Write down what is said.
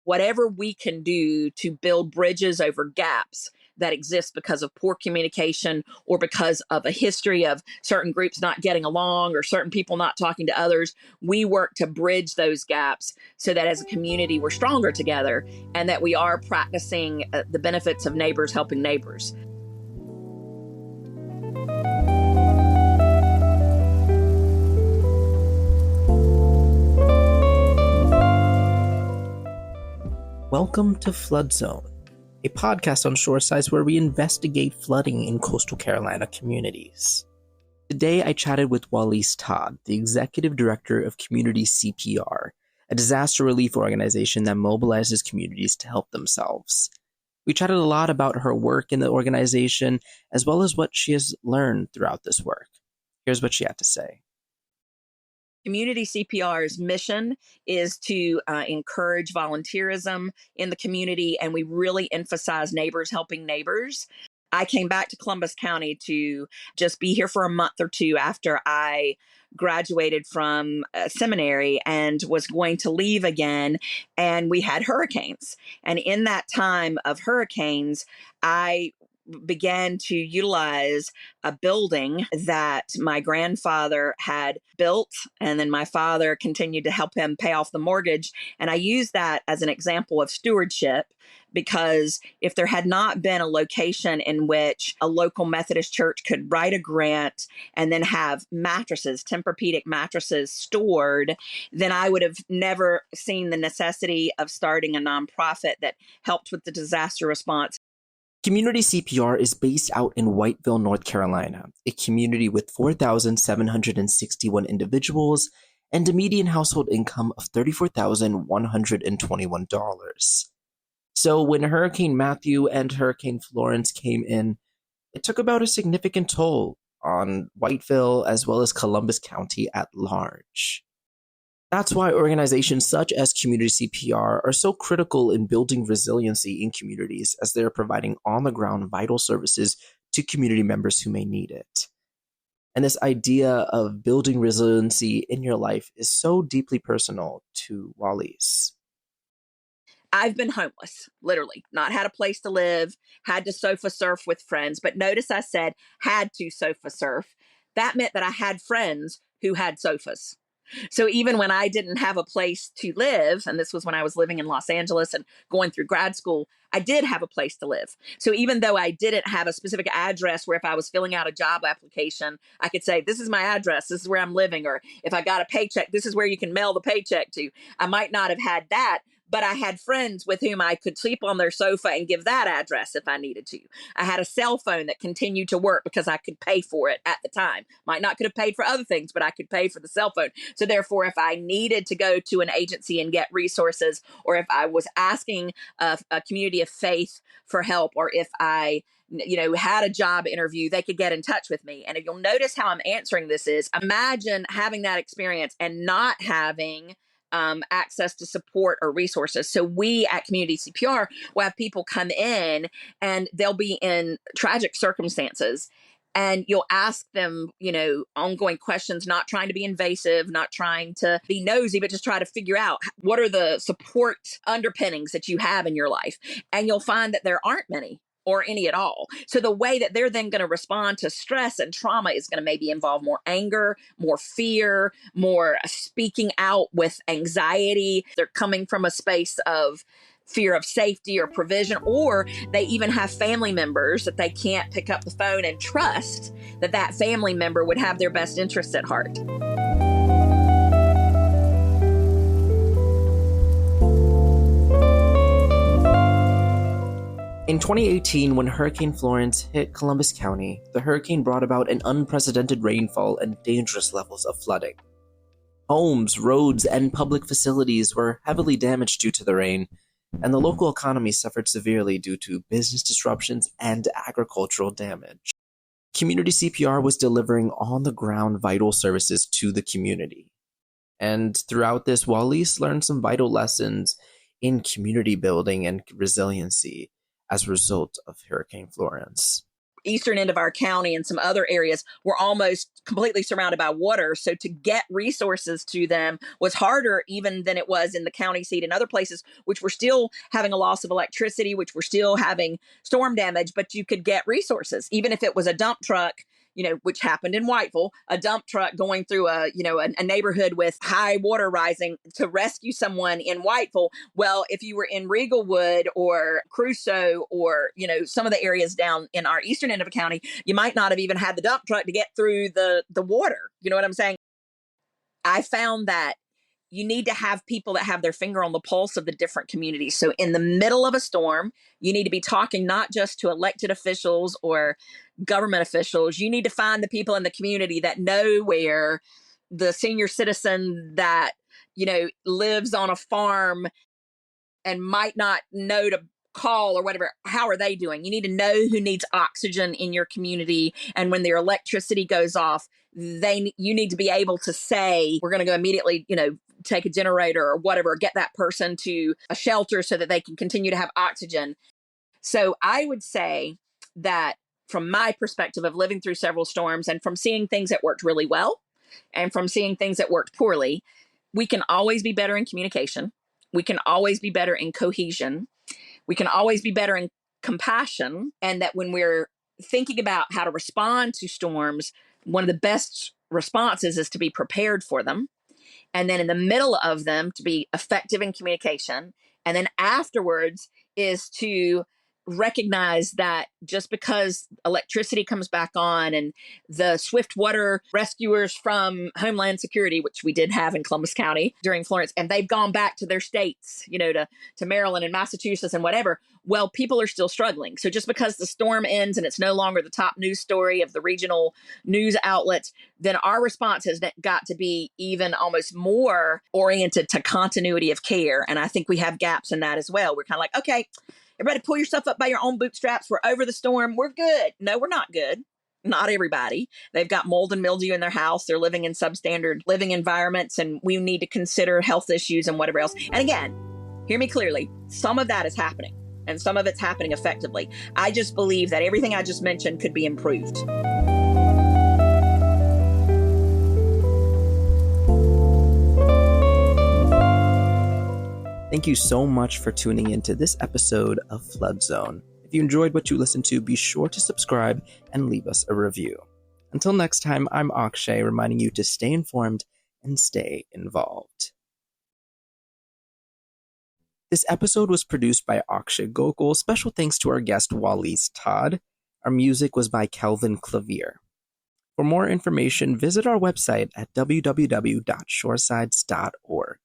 whatever we can do to build bridges over gaps that exist because of poor communication or because of a history of certain groups not getting along or certain people not talking to others. We work to bridge those gaps so that as a community, we're stronger together and that we are practicing the benefits of neighbors helping neighbors. Welcome to Flood Zone, a podcast on Shoresides where we investigate flooding in coastal Carolina communities. Today I chatted with Wallace Todd, the Executive Director of Community CPR, a disaster relief organization that mobilizes communities to help themselves. We chatted a lot about her work in the organization, as well as what she has learned throughout this work. Here's what she had to say. Community CPR's mission is to encourage volunteerism in the community, and we really emphasize neighbors helping neighbors. I came back to Columbus County to just be here for a month or two after I graduated from seminary and was going to leave again, and we had hurricanes. And in that time of hurricanes, I began to utilize a building that my grandfather had built, and then my father continued to help him pay off the mortgage. And I use that as an example of stewardship, because if there had not been a location in which a local Methodist church could write a grant and then have mattresses, Tempur-Pedic mattresses stored, then I would have never seen the necessity of starting a nonprofit that helped with the disaster response. Community CPR is based out in Whiteville, North Carolina, a community with 4,761 individuals and a median household income of $34,121. So when Hurricane Matthew and Hurricane Florence came in, it took about a significant toll on Whiteville as well as Columbus County at large. That's why organizations such as Community CPR are so critical in building resiliency in communities, as they're providing on-the-ground vital services to community members who may need it. And this idea of building resiliency in your life is so deeply personal to Wallace. I've been homeless, literally, not had a place to live, had to sofa surf with friends. But notice I said had to sofa surf. That meant that I had friends who had sofas. So even when I didn't have a place to live, and this was when I was living in Los Angeles and going through grad school, I did have a place to live. So even though I didn't have a specific address where if I was filling out a job application, I could say, this is my address, this is where I'm living. Or if I got a paycheck, this is where you can mail the paycheck to. I might not have had that, but I had friends with whom I could sleep on their sofa and give that address if I needed to. I had a cell phone that continued to work because I could pay for it at the time. Might not could have paid for other things, but I could pay for the cell phone. So therefore, if I needed to go to an agency and get resources, or if I was asking a community of faith for help, or if I had a job interview, they could get in touch with me. And if you'll notice how I'm answering this is, imagine having that experience and not having access to support or resources. So we at Community CPR will have people come in and they'll be in tragic circumstances. And you'll ask them, ongoing questions, not trying to be invasive, not trying to be nosy, but just try to figure out what are the support underpinnings that you have in your life. And you'll find that there aren't many or any at all. So the way that they're then going to respond to stress and trauma is going to maybe involve more anger, more fear, more speaking out with anxiety. They're coming from a space of fear of safety or provision, or they even have family members that they can't pick up the phone and trust that that family member would have their best interests at heart. In 2018, when Hurricane Florence hit Columbus County, the hurricane brought about an unprecedented rainfall and dangerous levels of flooding. Homes, roads, and public facilities were heavily damaged due to the rain, and the local economy suffered severely due to business disruptions and agricultural damage. Community CPR was delivering on-the-ground vital services to the community. And throughout this, Wallace learned some vital lessons in community building and resiliency as a result of Hurricane Florence. eastern end of our county and some other areas were almost completely surrounded by water. So to get resources to them was harder even than it was in the county seat and other places, which were still having a loss of electricity, which were still having storm damage, but you could get resources, even if it was a dump truck, which happened in Whiteville, a dump truck going through a neighborhood with high water rising to rescue someone in Whiteville. Well, if you were in Regalwood or Crusoe or, some of the areas down in our eastern end of the county, you might not have even had the dump truck to get through the water. You know what I'm saying? I found that you need to have people that have their finger on the pulse of the different communities. So in the middle of a storm, you need to be talking not just to elected officials or government officials. You need to find the people in the community that know where the senior citizen that, lives on a farm and might not know to call or whatever. How are they doing? You need to know who needs oxygen in your community. And when their electricity goes off, you need to be able to say, we're going to go immediately, take a generator or whatever, get that person to a shelter so that they can continue to have oxygen. So I would say that from my perspective of living through several storms and from seeing things that worked really well and from seeing things that worked poorly, we can always be better in communication. We can always be better in cohesion. We can always be better in compassion. And that when we're thinking about how to respond to storms, one of the best responses is to be prepared for them. And then in the middle of them, to be effective in communication. And then afterwards is to recognize that just because electricity comes back on and the swift water rescuers from Homeland Security, which we did have in Columbus County during Florence, and they've gone back to their states, to Maryland and Massachusetts and whatever, well, people are still struggling. So just because the storm ends and it's no longer the top news story of the regional news outlets, then our response has got to be even almost more oriented to continuity of care. And I think we have gaps in that as well. We're kind of like, okay, everybody pull yourself up by your own bootstraps. We're over the storm. We're good. No, we're not good. Not everybody. They've got mold and mildew in their house. They're living in substandard living environments, and we need to consider health issues and whatever else. And again, hear me clearly. Some of that is happening, and some of it's happening effectively. I just believe that everything I just mentioned could be improved. Thank you so much for tuning into this episode of Flood Zone. If you enjoyed what you listened to, be sure to subscribe and leave us a review. Until next time, I'm Akshay, reminding you to stay informed and stay involved. This episode was produced by Akshay Gokul. Special thanks to our guest, Wallis Todd. Our music was by Kelvin Clavier. For more information, visit our website at www.shoresides.org.